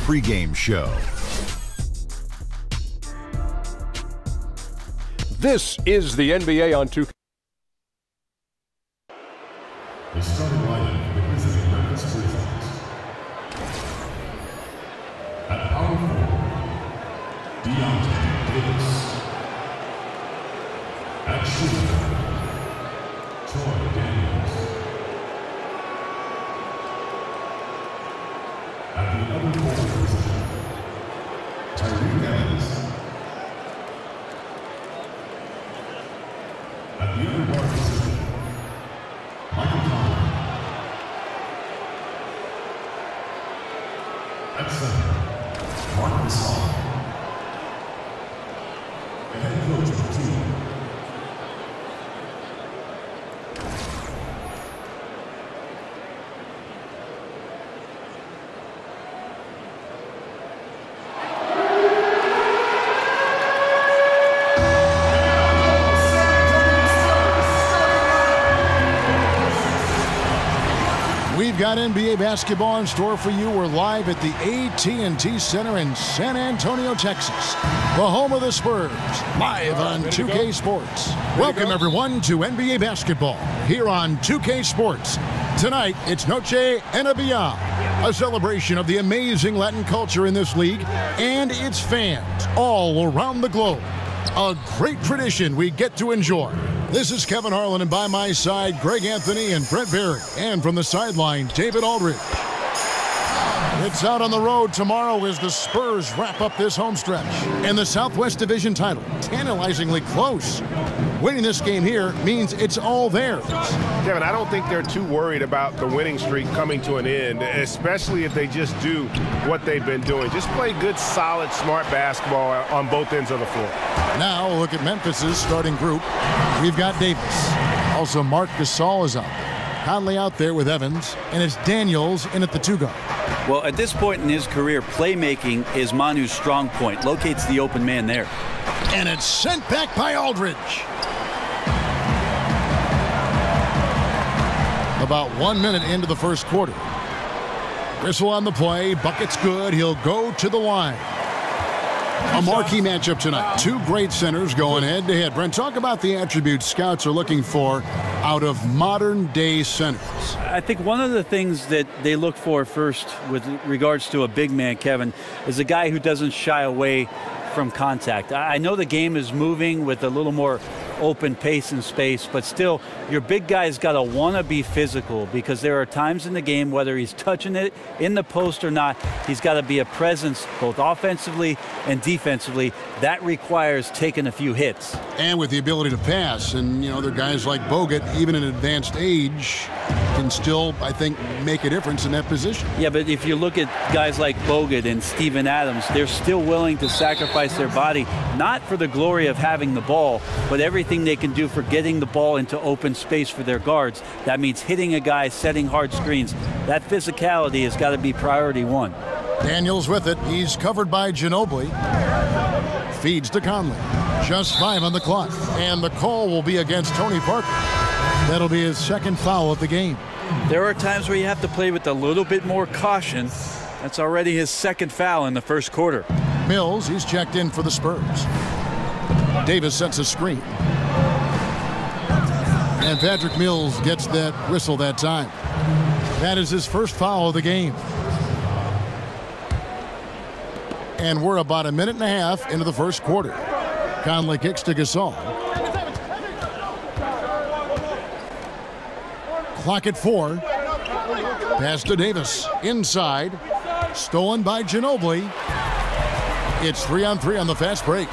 pregame show. This is the NBA on 2K. The starting lineup for the visiting Memphis Grizzlies. At power forward, Deontay Davis. At shooter, Troy Daniels. At the other forward position, Tyreke Evans. At the other guard position, Michael Conley. At center, Marc Gasol. The head coach of the team. We've got NBA basketball in store for you. We're live at the AT&T Center in San Antonio, Texas, the home of the Spurs, live on 2K Sports. Welcome, everyone, to NBA basketball here on 2K Sports. Tonight, it's Noche NBA, a celebration of the amazing Latin culture in this league and its fans all around the globe. A great tradition we get to enjoy. This is Kevin Harlan, and by my side, Greg Anthony and Brent Barry. And from the sideline, David Aldridge. It's out on the road tomorrow as the Spurs wrap up this home stretch. And the Southwest Division title, tantalizingly close. Winning this game here means it's all theirs. Kevin, I don't think they're too worried about the winning streak coming to an end, especially if they just do what they've been doing. Just play good, solid, smart basketball on both ends of the floor. Now look at Memphis's starting group. We've got Davis. Also, Marc Gasol is out. Conley out there with Evans, and it's Daniels in at the two guard. Well, at this point in his career, playmaking is Manu's strong point. Locates the open man there. And it's sent back by Aldridge. About 1 minute into the first quarter. Grisel on the play. Bucket's good. He'll go to the line. A marquee matchup tonight. Two great centers going head-to-head. Brent, talk about the attributes scouts are looking for out of modern-day centers. I think one of the things that they look for first with regards to a big man, Kevin, is a guy who doesn't shy away from contact. I know the game is moving with a little more open pace and space, but still, your big guy's got to want to be physical, because there are times in the game, whether he's touching it in the post or not, he's got to be a presence both offensively and defensively. That requires taking a few hits. And with the ability to pass, and you know, there are guys like Bogut, even in advanced age, can still, I think, make a difference in that position. Yeah, but if you look at guys like Bogut and Steven Adams, they're still willing to sacrifice their body, not for the glory of having the ball, but everything they can do for getting the ball into open space for their guards. That means hitting a guy, setting hard screens. That physicality has got to be priority one. Daniels with it. He's covered by Ginobili. Feeds to Conley. Just 5 on the clock. And the call will be against Tony Parker. That'll be his second foul of the game. There are times where you have to play with a little bit more caution. That's already his second foul in the first quarter. Mills, he's checked in for the Spurs. Davis sets a screen. And Patrick Mills gets that whistle that time. That is his first foul of the game. And we're about a minute and a half into the first quarter. Conley kicks to Gasol. Clock at 4. Pass to Davis. Inside. Stolen by Ginobili. It's 3-on-3 on the fast break.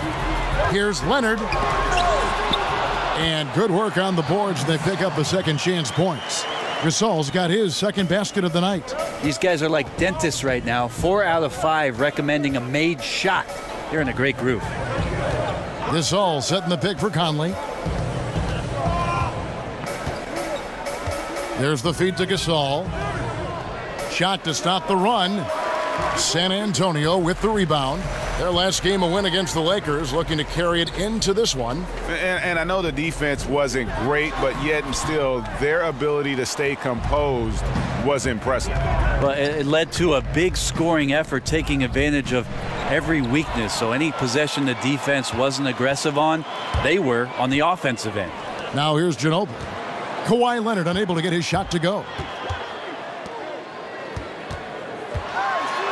Here's Leonard. And good work on the boards. They pick up the second chance points. Gasol's got his second basket of the night. These guys are like dentists right now. 4 out of 5 recommending a made shot. They're in a great groove. Gasol setting the pick for Conley. There's the feed to Gasol. Shot to stop the run. San Antonio with the rebound. Their last game, a win against the Lakers, looking to carry it into this one. And I know the defense wasn't great, but yet and still, their ability to stay composed was impressive. Well, it led to a big scoring effort, taking advantage of every weakness. So any possession the defense wasn't aggressive on, they were on the offensive end. Now here's Ginobili. Kawhi Leonard unable to get his shot to go.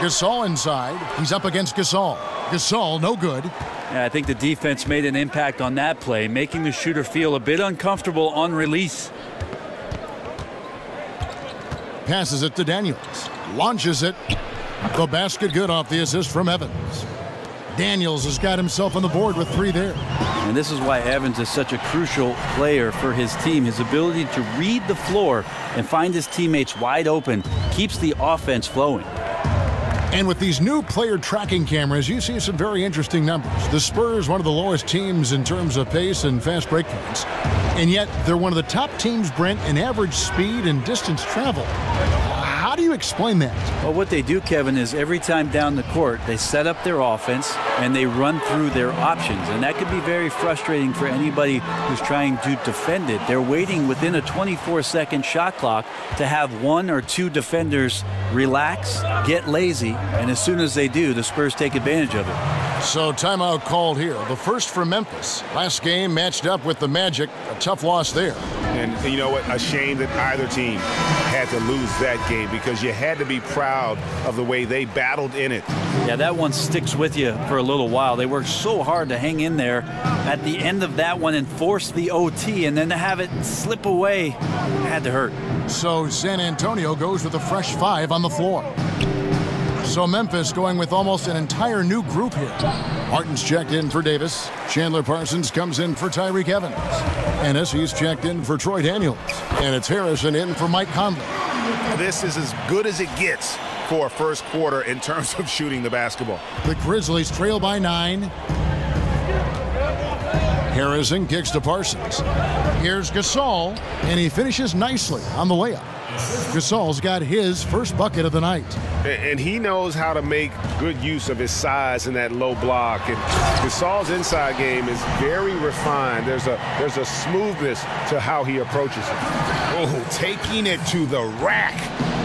Gasol inside. He's up against Gasol. Gasol, no good. Yeah, I think the defense made an impact on that play, making the shooter feel a bit uncomfortable on release. Passes it to Daniels. Launches it. The basket good off the assist from Evans. Daniels has got himself on the board with 3 there. And this is why Evans is such a crucial player for his team. His ability to read the floor and find his teammates wide open keeps the offense flowing. And with these new player tracking cameras, you see some very interesting numbers. The Spurs, one of the lowest teams in terms of pace and fast break points. And yet, they're one of the top teams, Brent, in average speed and distance travel. How do you explain that? Well, what they do, Kevin, is every time down the court, they set up their offense and they run through their options. And that could be very frustrating for anybody who's trying to defend it. They're waiting within a 24-second shot clock to have 1 or 2 defenders relax, get lazy, and as soon as they do, the Spurs take advantage of it. So timeout called here. The first for Memphis. Last game matched up with the Magic. A tough loss there. And you know what? A shame that either team had to lose that game because you had to be proud of the way they battled in it. Yeah, that one sticks with you for a little while. They worked so hard to hang in there at the end of that one and force the OT, and then to have it slip away had to hurt. So San Antonio goes with a fresh 5 on the floor. So Memphis going with almost an entire new group here. Martin's checked in for Davis. Chandler Parsons comes in for Tyreke Evans. Ennis, he's checked in for Troy Daniels. And it's Harrison in for Mike Conley. This is as good as it gets for a first quarter in terms of shooting the basketball. The Grizzlies trail by 9. Harrison kicks to Parsons. Here's Gasol, and he finishes nicely on the layup. Gasol's got his first bucket of the night. And he knows how to make good use of his size in that low block. And Gasol's inside game is very refined. There's a smoothness to how he approaches it. Oh, taking it to the rack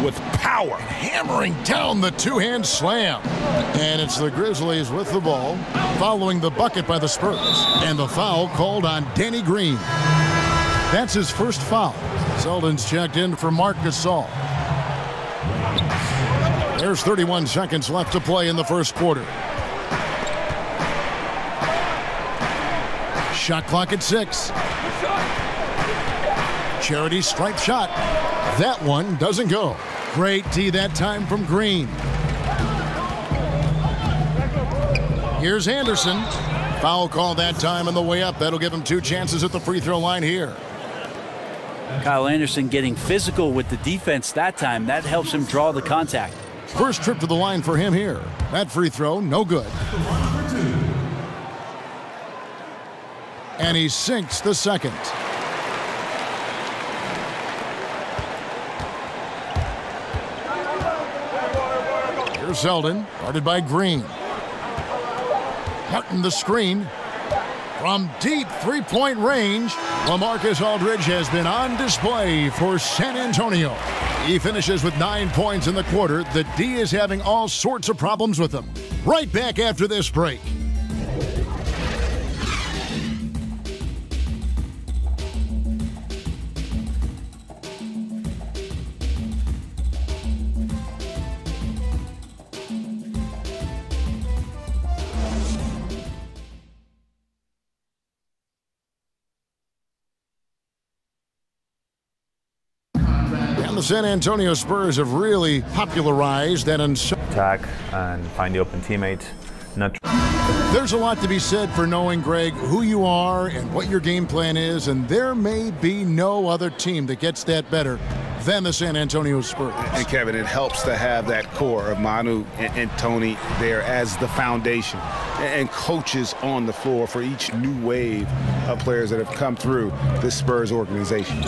with power. Hammering down the two-hand slam. And it's the Grizzlies with the ball, following the bucket by the Spurs. And the foul called on Danny Green. That's his first foul. Selden's checked in for Marc Gasol. There's 31 seconds left to play in the first quarter. Shot clock at 6. Charity stripe shot. That one doesn't go. Great D that time from Green. Here's Anderson. Foul call that time on the way up. That'll give him 2 chances at the free throw line here. Kyle Anderson getting physical with the defense that time. That helps him draw the contact. First trip to the line for him here. That free throw, no good. And he sinks the second. Here's Selden, guarded by Green. Martin the screen. From deep three-point range, LaMarcus Aldridge has been on display for San Antonio. He finishes with 9 points in the quarter. The D is having all sorts of problems with him. Right back after this break. The San Antonio Spurs have really popularized that attack and find the open teammate. There's a lot to be said for knowing, Greg, who you are and what your game plan is, and there may be no other team that gets that better than the San Antonio Spurs. And Kevin, it helps to have that core of Manu and Tony there as the foundation and coaches on the floor for each new wave of players that have come through this Spurs organization.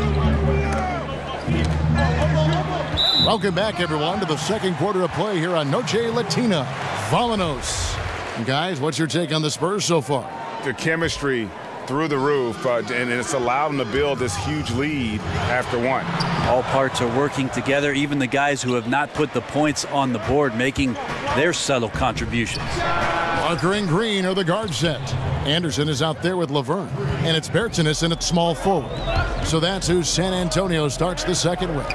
Welcome back, everyone, to the second quarter of play here on Noche Latina. Vamanos. Guys, what's your take on the Spurs so far? The chemistry through the roof, and it's allowed them to build this huge lead after one. All parts are working together, even the guys who have not put the points on the board making their subtle contributions. Parker and Green are the guard set. Anderson is out there with Laverne, and it's Bertinson at small forward. So that's who San Antonio starts the second with.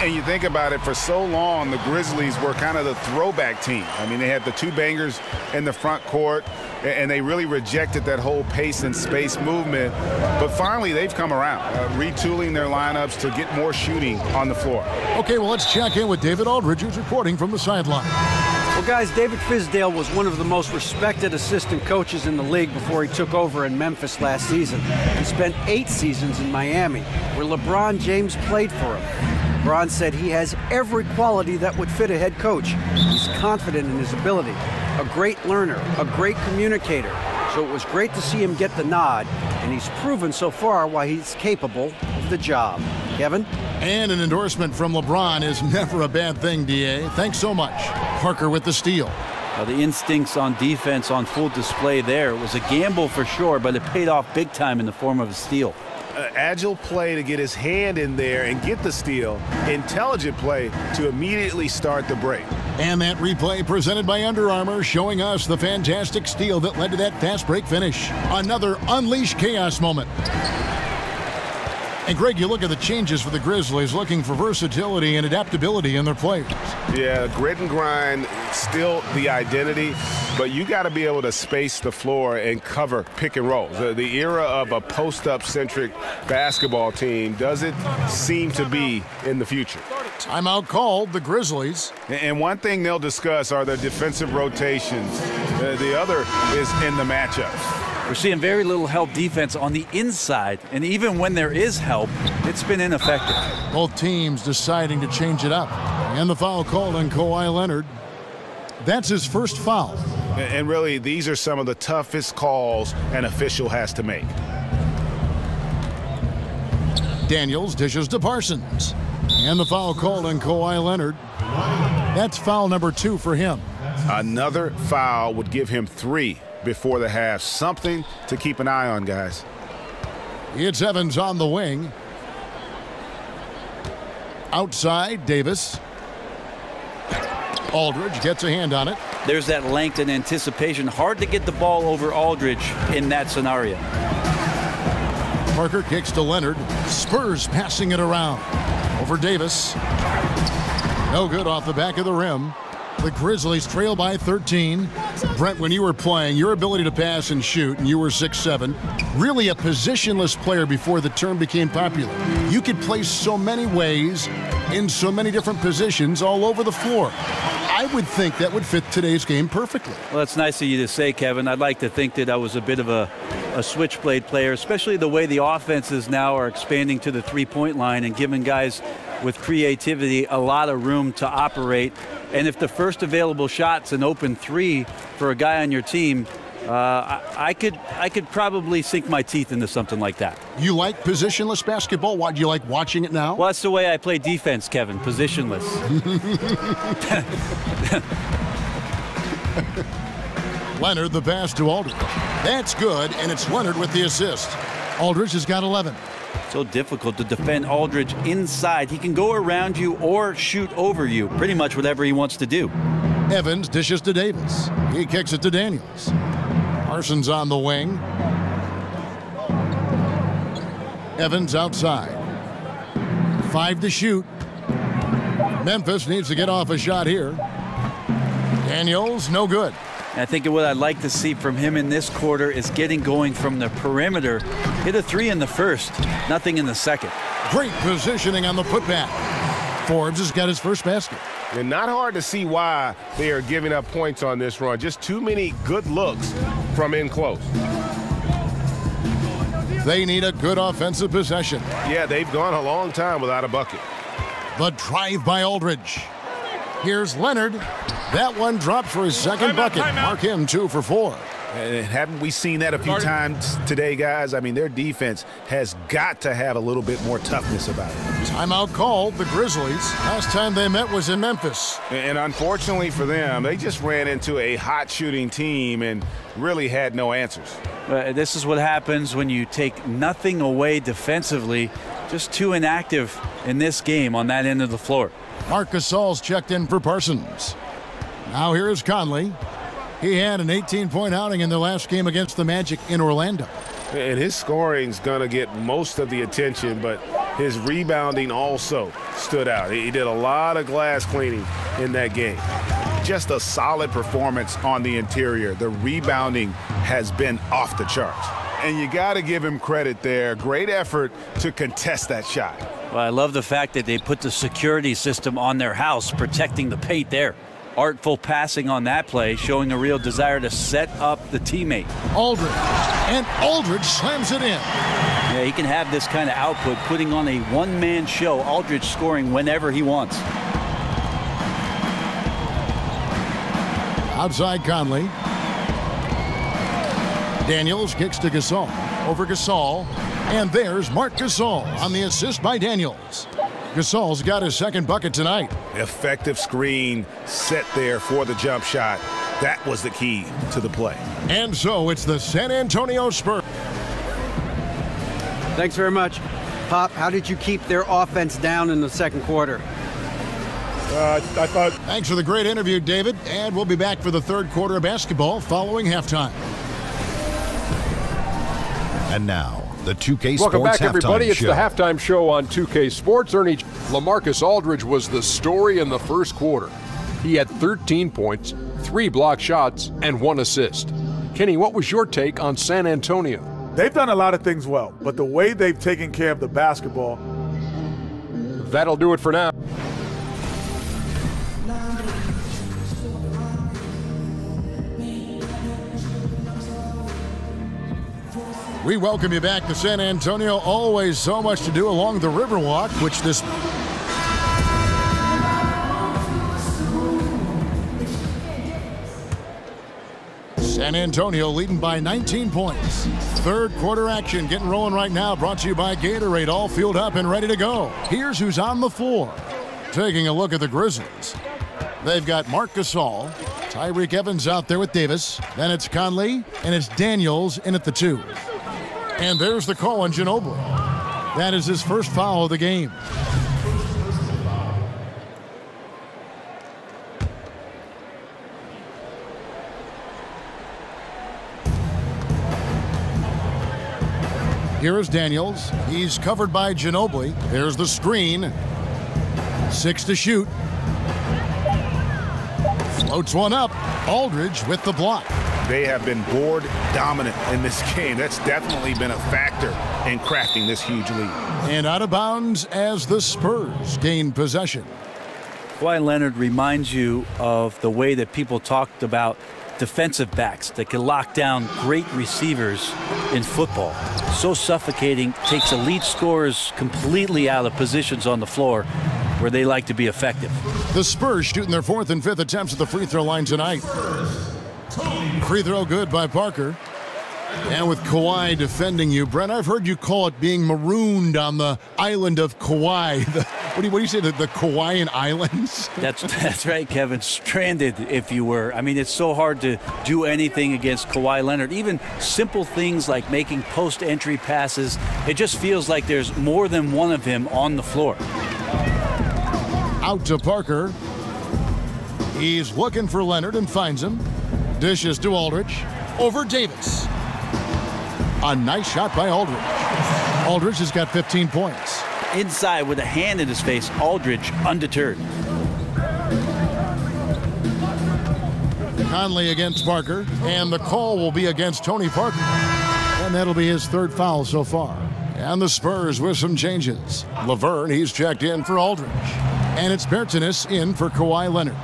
And you think about it, for so long, the Grizzlies were kind of the throwback team. I mean, they had the two bangers in the front court, and they really rejected that whole pace and space movement. But finally, they've come around, retooling their lineups to get more shooting on the floor. Okay, well, let's check in with David Aldridge, who's reporting from the sideline. Well, guys, David Fizdale was one of the most respected assistant coaches in the league before he took over in Memphis last season. He spent 8 seasons in Miami, where LeBron James played for him. LeBron said he has every quality that would fit a head coach. He's confident in his ability, a great learner, a great communicator. So it was great to see him get the nod, and he's proven so far why he's capable of the job. Kevin? And an endorsement from LeBron is never a bad thing, D.A. Thanks so much. Parker with the steal. Well, the instincts on defense on full display there. It was a gamble for sure, but it paid off big time in the form of a steal. Agile play to get his hand in there and get the steal. Intelligent play to immediately start the break. And that replay presented by Under Armour, showing us the fantastic steal that led to that fast break finish. Another unleashed chaos moment. And Greg, you look at the changes for the Grizzlies, looking for versatility and adaptability in their players. Yeah, grit and grind, still the identity, but you got to be able to space the floor and cover pick and roll. The era of a post-up centric basketball team doesn't seem to be in the future. Timeout called, the Grizzlies. And one thing they'll discuss are their defensive rotations. The other is in the matchups. We're seeing very little help defense on the inside, and even when there is help, it's been ineffective. Both teams deciding to change it up. And the foul called on Kawhi Leonard. That's his first foul. And really, these are some of the toughest calls an official has to make. Daniels dishes to Parsons. And the foul called on Kawhi Leonard. That's foul number 2 for him. Another foul would give him 3 before the half. Something to keep an eye on, guys. It's Evans on the wing. Outside, Davis. Aldridge gets a hand on it. There's that length and anticipation. Hard to get the ball over Aldridge in that scenario. Parker kicks to Leonard. Spurs passing it around. Over Davis. No good off the back of the rim. The Grizzlies trail by 13. Brent, when you were playing, your ability to pass and shoot, and you were 6'7", really a positionless player before the term became popular. You could play so many ways, in so many different positions all over the floor. I would think that would fit today's game perfectly. Well, that's nice of you to say, Kevin. I'd like to think that I was a bit of a switchblade player, especially the way the offenses now are expanding to the three-point line and giving guys with creativity a lot of room to operate. And if the first available shot's an open 3 for a guy on your team, I could probably sink my teeth into something like that. You like positionless basketball? Why do you like watching it now? Well, that's the way I play defense, Kevin, positionless. Leonard, the pass to Aldridge. That's good, and it's Leonard with the assist. Aldridge has got 11. So difficult to defend Aldridge inside. He can go around you or shoot over you, pretty much whatever he wants to do. Evans dishes to Davis. He kicks it to Daniels. Parsons on the wing. Evans outside. 5 to shoot. Memphis needs to get off a shot here. Daniels, no good. I think what I'd like to see from him in this quarter is getting going from the perimeter. Hit a 3 in the first, nothing in the second. Great positioning on the putback. Forbes has got his first basket. And not hard to see why they are giving up points on this run. Just too many good looks from in close. They need a good offensive possession. Yeah, they've gone a long time without a bucket. The drive by Aldridge. Here's Leonard. That one dropped for his second bucket. Mark him 2 for 4. And haven't we seen that a few times today, guys? I mean, their defense has got to have a little bit more toughness about it. Timeout called, the Grizzlies. Last time they met was in Memphis. And unfortunately for them, they just ran into a hot shooting team and really had no answers. This is what happens when you take nothing away defensively. Just too inactive in this game on that end of the floor. Marc Gasol's checked in for Parsons. Now here is Conley. He had an 18-point outing in the last game against the Magic in Orlando. And his scoring's going to get most of the attention, but his rebounding also stood out. He did a lot of glass cleaning in that game. Just a solid performance on the interior. The rebounding has been off the charts. And you got to give him credit there. Great effort to contest that shot. Well, I love the fact that they put the security system on their house, protecting the paint there. Artful passing on that play, showing a real desire to set up the teammate. Aldridge, and Aldridge slams it in. Yeah, he can have this kind of output, putting on a one-man show. Aldridge scoring whenever he wants. Outside Conley. Daniels kicks to Gasol. Over Gasol. And there's Marc Gasol on the assist by Daniels. Gasol's got his second bucket tonight. Effective screen set there for the jump shot. That was the key to the play. And so it's the San Antonio Spurs. Thanks very much. Pop, how did you keep their offense down in the second quarter? I thought. Thanks for the great interview, David. And we'll be back for the third quarter of basketball following halftime. And now, the 2K Sports Welcome back, everybody. It's show. the halftime show on 2K Sports. Ernie, LaMarcus Aldridge was the story in the first quarter. He had 13 points, 3 block shots, and 1 assist. Kenny, what was your take on San Antonio? They've done a lot of things well, but the way they've taken care of the basketball. That'll do it for now. We welcome you back to San Antonio. Always so much to do along the Riverwalk, which this... San Antonio leading by 19 points. Third quarter action getting rolling right now, brought to you by Gatorade, all fueled up and ready to go. Here's who's on the floor. Taking a look at the Grizzlies. They've got Marc Gasol, Tyreke Evans out there with Davis. Then it's Conley, and it's Daniels in at the 2. And there's the call on Ginobili. That is his first foul of the game. Here is Daniels. He's covered by Ginobili. There's the screen. 6 to shoot. Floats one up. Aldridge with the block. They have been board dominant in this game. That's definitely been a factor in crafting this huge lead. And out of bounds as the Spurs gain possession. Kawhi Leonard reminds you of the way that people talked about defensive backs that can lock down great receivers in football. So suffocating, takes elite scorers completely out of positions on the floor where they like to be effective. The Spurs shooting their 4th and 5th attempts at the free throw line tonight. Free throw good by Parker. And with Kawhi defending you, Brent, I've heard you call it being marooned on the island of Kauai. What do you say, the Kauaian Islands? That's right, Kevin. Stranded, if you were. I mean, it's so hard to do anything against Kawhi Leonard. Even simple things like making post-entry passes. It just feels like there's more than one of him on the floor. Out to Parker. He's looking for Leonard and finds him. Dishes to Aldridge. Over Davis. A nice shot by Aldridge. Aldridge has got 15 points. Inside with a hand in his face, Aldridge undeterred. Conley against Parker, and the call will be against Tony Parker. And that'll be his 3rd foul so far. And the Spurs with some changes. Laverne, he's checked in for Aldridge. And it's Bertans in for Kawhi Leonard.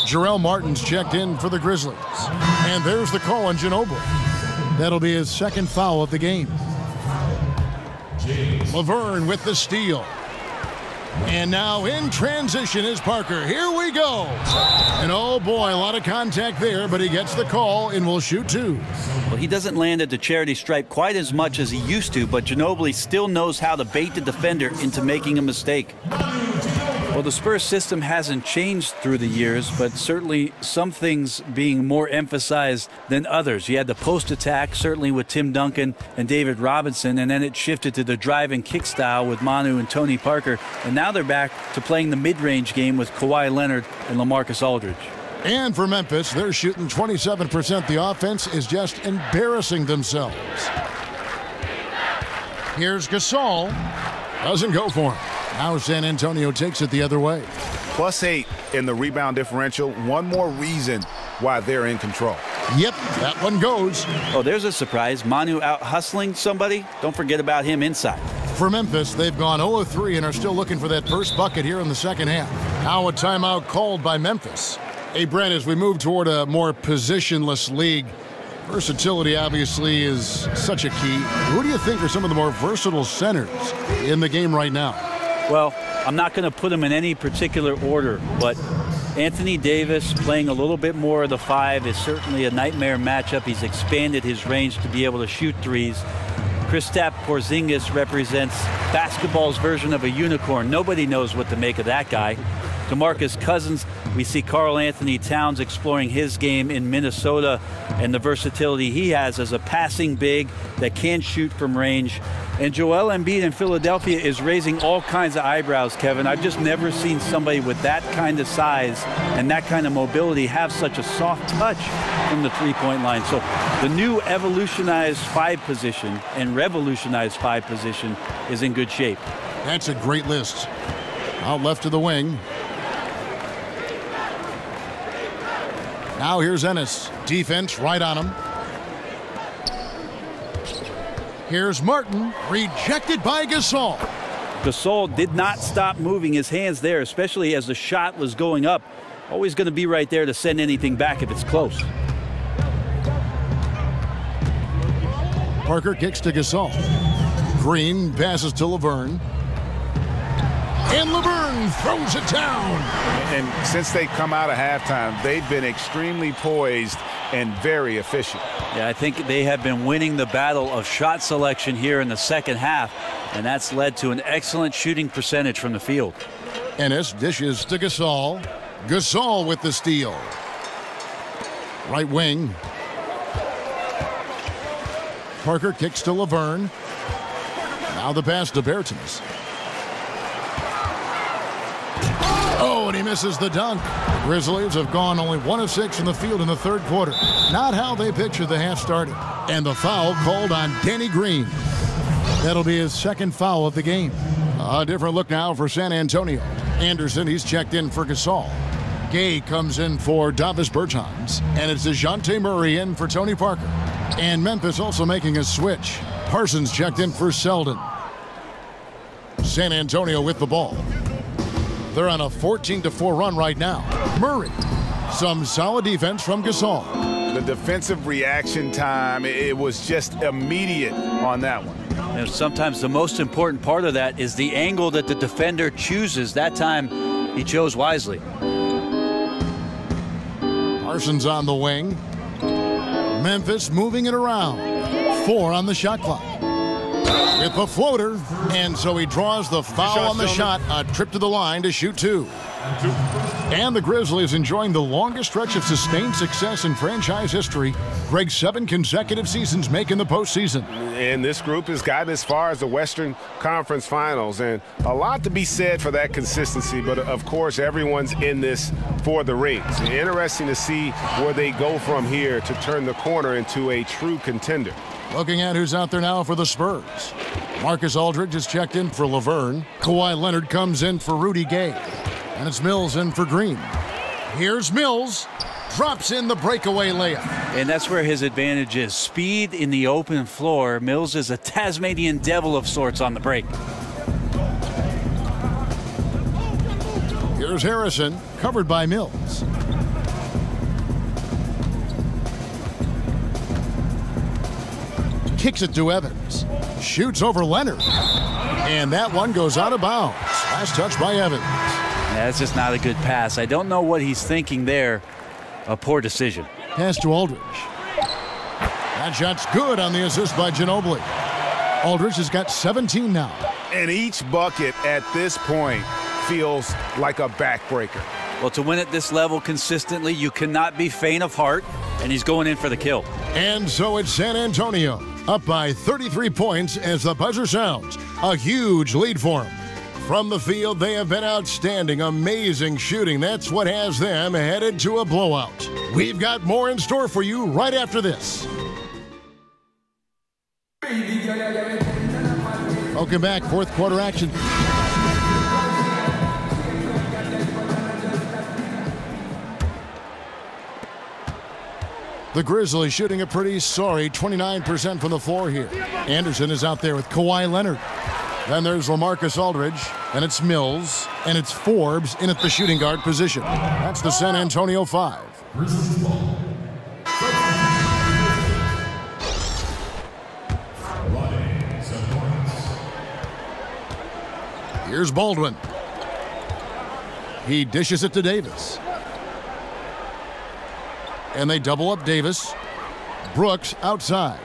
Jarrell Martin's checked in for the Grizzlies. And there's the call on Ginobili. That'll be his 2nd foul of the game. Laverne with the steal. And now in transition is Parker. Here we go. And oh boy, a lot of contact there, but he gets the call and will shoot 2. Well, he doesn't land at the charity stripe quite as much as he used to, but Ginobili still knows how to bait the defender into making a mistake. Well, the Spurs system hasn't changed through the years, but certainly some things being more emphasized than others. You had the post attack, certainly with Tim Duncan and David Robinson, and then it shifted to the drive and kick style with Manu and Tony Parker. And now they're back to playing the mid-range game with Kawhi Leonard and LaMarcus Aldridge. And for Memphis, they're shooting 27%. The offense is just embarrassing themselves. Here's Gasol. Doesn't go for him. Now San Antonio takes it the other way. +8 in the rebound differential. One more reason why they're in control. Yep, that one goes. Oh, there's a surprise. Manu out hustling somebody. Don't forget about him inside. For Memphis, they've gone 0 of 3 and are still looking for that first bucket here in the second half. Now a timeout called by Memphis. Hey, Brent, as we move toward a more positionless league, versatility obviously is such a key. Who do you think are some of the more versatile centers in the game right now? Well, I'm not going to put them in any particular order, but Anthony Davis playing a little bit more of the 5 is certainly a nightmare matchup. He's expanded his range to be able to shoot threes. Kristaps Porzingis represents basketball's version of a unicorn. Nobody knows what to make of that guy. DeMarcus Cousins, we see Karl Anthony Towns exploring his game in Minnesota and the versatility he has as a passing big that can shoot from range. And Joel Embiid in Philadelphia is raising all kinds of eyebrows, Kevin. I've just never seen somebody with that kind of size and that kind of mobility have such a soft touch from the three-point line. So the new evolutionized 5 position and revolutionized 5 position is in good shape. That's a great list. Out left to the wing. Now here's Ennis. Defense right on him. Here's Martin. Rejected by Gasol. Gasol did not stop moving his hands there, especially as the shot was going up. Always going to be right there to send anything back if it's close. Parker kicks to Gasol. Green passes to Laverne. And Laverne throws it down. And since they come out of halftime, they've been extremely poised and very efficient. Yeah, I think they have been winning the battle of shot selection here in the second half, and that's led to an excellent shooting percentage from the field. Ennis dishes to Gasol. Gasol with the steal. Right wing. Parker kicks to Laverne. Now the pass to Bertans. Oh, and he misses the dunk. The Grizzlies have gone only 1 of 6 in the field in the third quarter. Not how they pictured the half started. And the foul called on Danny Green. That'll be his second foul of the game. A different look now for San Antonio. Anderson, he's checked in for Gasol. Gay comes in for Davis Bertans. And it's DeJounte Murray in for Tony Parker. And Memphis also making a switch. Parsons checked in for Selden. San Antonio with the ball. They're on a 14-4 run right now. Murray. Some solid defense from Gasol. The defensive reaction time, it was just immediate on that one. And sometimes the most important part of that is the angle that the defender chooses. That time, he chose wisely. Parsons on the wing. Memphis moving it around. 4 on the shot clock. With the floater, and so he draws the foul on the shot. A trip to the line to shoot 2. And the Grizzlies enjoying the longest stretch of sustained success in franchise history. Greg, 7 consecutive seasons making the postseason. And this group has gotten as far as the Western Conference Finals. And a lot to be said for that consistency. But, of course, everyone's in this for the rings. Interesting to see where they go from here to turn the corner into a true contender. Looking at who's out there now for the Spurs. Marcus Aldridge is checked in for Laverne. Kawhi Leonard comes in for Rudy Gay. And it's Mills in for Green. Here's Mills. Drops in the breakaway layup. And that's where his advantage is. Speed in the open floor. Mills is a Tasmanian devil of sorts on the break. Here's Harrison, covered by Mills. Kicks it to Evans. Shoots over Leonard. And that one goes out of bounds. Last touch by Evans. Yeah, that's just not a good pass. I don't know what he's thinking there. A poor decision. Pass to Aldridge. That shot's good on the assist by Ginobili. Aldridge has got 17 now. And each bucket at this point feels like a backbreaker. Well, to win at this level consistently, you cannot be faint of heart, and he's going in for the kill. And so it's San Antonio, up by 33 points as the buzzer sounds. A huge lead for them. From the field, they have been outstanding, amazing shooting. That's what has them headed to a blowout. We've got more in store for you right after this. Welcome back, fourth quarter action. The Grizzlies shooting a pretty sorry 29% from the floor here. Anderson is out there with Kawhi Leonard. Then there's LaMarcus Aldridge, and it's Mills, and it's Forbes in at the shooting guard position. That's the San Antonio 5. Here's Baldwin. He dishes it to Davis. And they double up Davis. Brooks outside.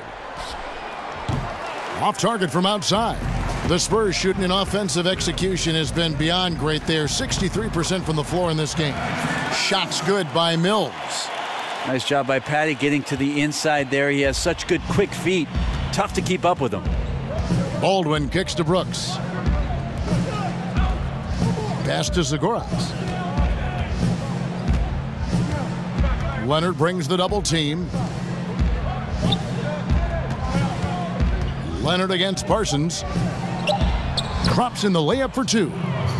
Off target from outside. The Spurs shooting an offensive execution has been beyond great there. 63% from the floor in this game. Shots good by Mills. Nice job by Patty getting to the inside there. He has such good quick feet. Tough to keep up with him. Baldwin kicks to Brooks. Pass to Zagoras. Leonard brings the double team. Leonard against Parsons. Drops in the layup for two.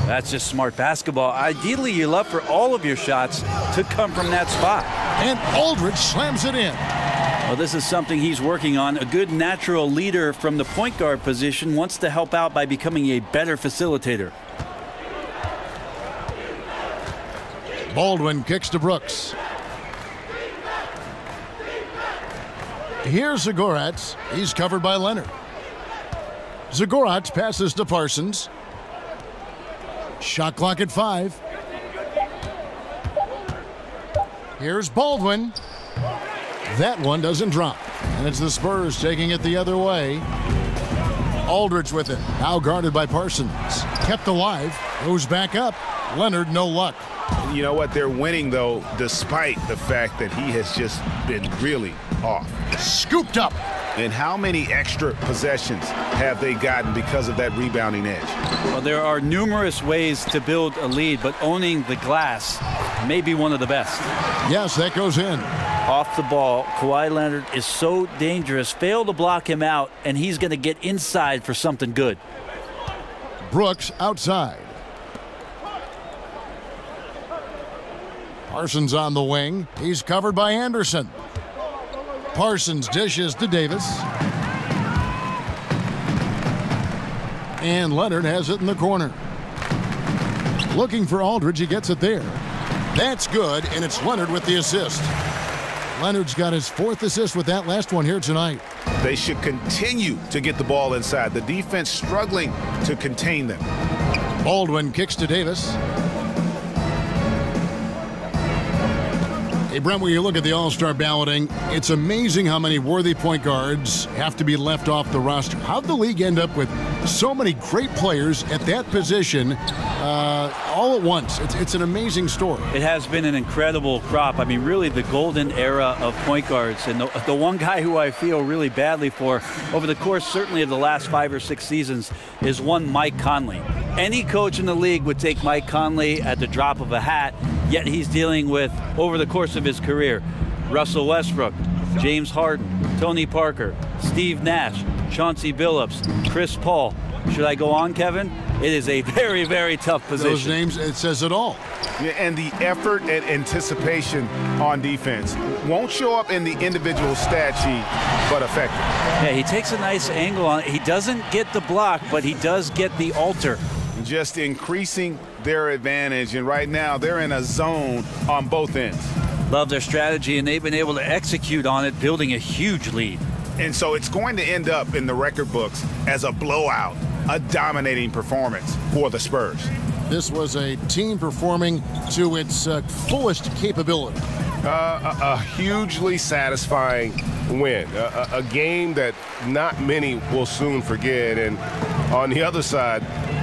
That's just smart basketball. Ideally, you love for all of your shots to come from that spot. And Aldridge slams it in. Well, this is something he's working on. A good natural leader from the point guard position wants to help out by becoming a better facilitator. Baldwin kicks to Brooks. Here's Zagoras. He's covered by Leonard. Zagoras passes to Parsons. Shot clock at 5. Here's Baldwin. That one doesn't drop. And it's the Spurs taking it the other way. Aldridge with it. Now guarded by Parsons. Kept alive. Goes back up. Leonard, no luck. You know what? They're winning, though, despite the fact that he has just been really off. Scooped up. And how many extra possessions have they gotten because of that rebounding edge? Well, there are numerous ways to build a lead, but owning the glass may be one of the best. Yes, that goes in. Off the ball, Kawhi Leonard is so dangerous. Fail to block him out, and he's going to get inside for something good. Brooks outside. Parsons on the wing. He's covered by Anderson. Parsons dishes to Davis. And Leonard has it in the corner. Looking for Aldridge, he gets it there. That's good, and it's Leonard with the assist. Leonard's got his 4th assist with that last one here tonight. They should continue to get the ball inside. The defense struggling to contain them. Baldwin kicks to Davis. Hey, Brent, when you look at the All-Star balloting, it's amazing how many worthy point guards have to be left off the roster. How'd the league end up with so many great players at that position all at once? It's an amazing story. It has been an incredible crop. I mean, really the golden era of point guards. And the one guy who I feel really badly for over the course certainly of the last 5 or 6 seasons is one Mike Conley. Any coach in the league would take Mike Conley at the drop of a hat, yet he's dealing with, over the course of his career, Russell Westbrook, James Harden, Tony Parker, Steve Nash, Chauncey Billups, Chris Paul. Should I go on, Kevin? It is a very, very tough position. Those names, it says it all. Yeah, and the effort and anticipation on defense won't show up in the individual stat sheet, but effective. Yeah, he takes a nice angle on it. He doesn't get the block, but he does get the alter. Just increasing their advantage, and right now they're in a zone on both ends. Love their strategy, and they've been able to execute on it, building a huge lead. And so it's going to end up in the record books as a blowout, a dominating performance for the Spurs. This was a team performing to its fullest capability. A hugely satisfying win, a game that not many will soon forget, and on the other side,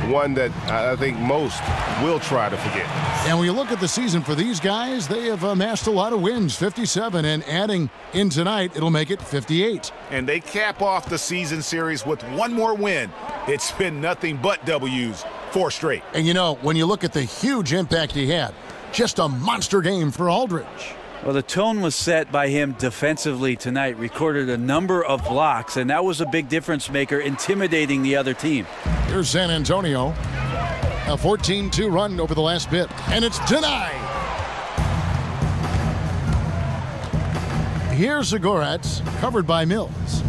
one that I think most will try to forget. And when you look at the season for these guys, they have amassed a lot of wins, 57, and adding in tonight, it'll make it 58. And they cap off the season series with one more win. It's been nothing but W's, 4 straight. And you know, when you look at the huge impact he had, just a monster game for Aldridge. Well, the tone was set by him defensively tonight. Recorded a number of blocks, and that was a big difference maker, intimidating the other team. Here's San Antonio. A 14-2 run over the last bit, and it's denied. Here's Zagoratz, covered by Mills.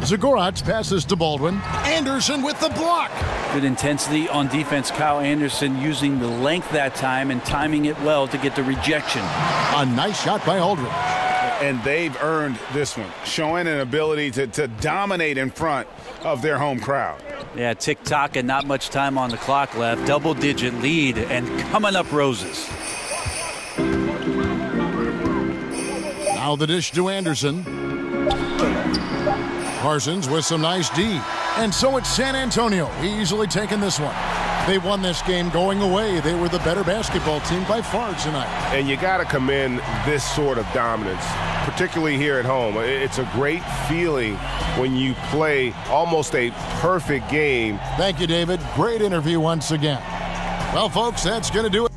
Zagoratz passes to Baldwin. Anderson with the block. Good intensity on defense. Kyle Anderson using the length that time and timing it well to get the rejection. A nice shot by Aldridge. And they've earned this one, showing an ability to dominate in front of their home crowd. Yeah, tick-tock and not much time on the clock left. Double-digit lead and coming up roses. Now the dish to Anderson. Parsons with some nice D. And so it's San Antonio easily taking this one. They won this game going away. They were the better basketball team by far tonight. And you got to commend this sort of dominance, particularly here at home. It's a great feeling when you play almost a perfect game. Thank you, David. Great interview once again. Well, folks, that's going to do it.